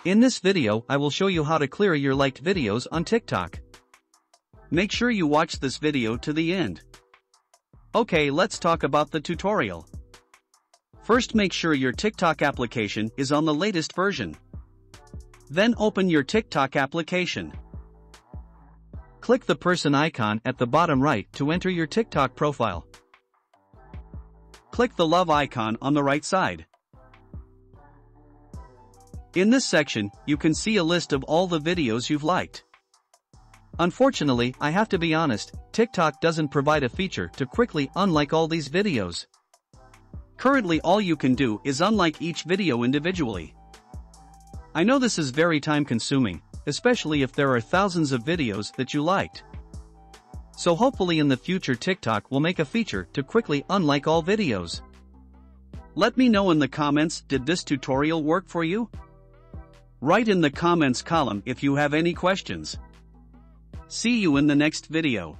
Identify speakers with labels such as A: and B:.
A: In this video I will show you how to clear your liked videos on TikTok. Make sure you watch this video to the end. Okay, let's talk about the tutorial. First, make sure your TikTok application is on the latest version. Then open your TikTok application. Click the person icon at the bottom right to enter your TikTok profile. Click the love icon on the right side. In this section, you can see a list of all the videos you've liked. Unfortunately, I have to be honest, TikTok doesn't provide a feature to quickly unlike all these videos. Currently, all you can do is unlike each video individually. I know this is very time-consuming, especially if there are thousands of videos that you liked. So hopefully in the future TikTok will make a feature to quickly unlike all videos. Let me know in the comments, did this tutorial work for you? Write in the comments column if you have any questions. See you in the next video.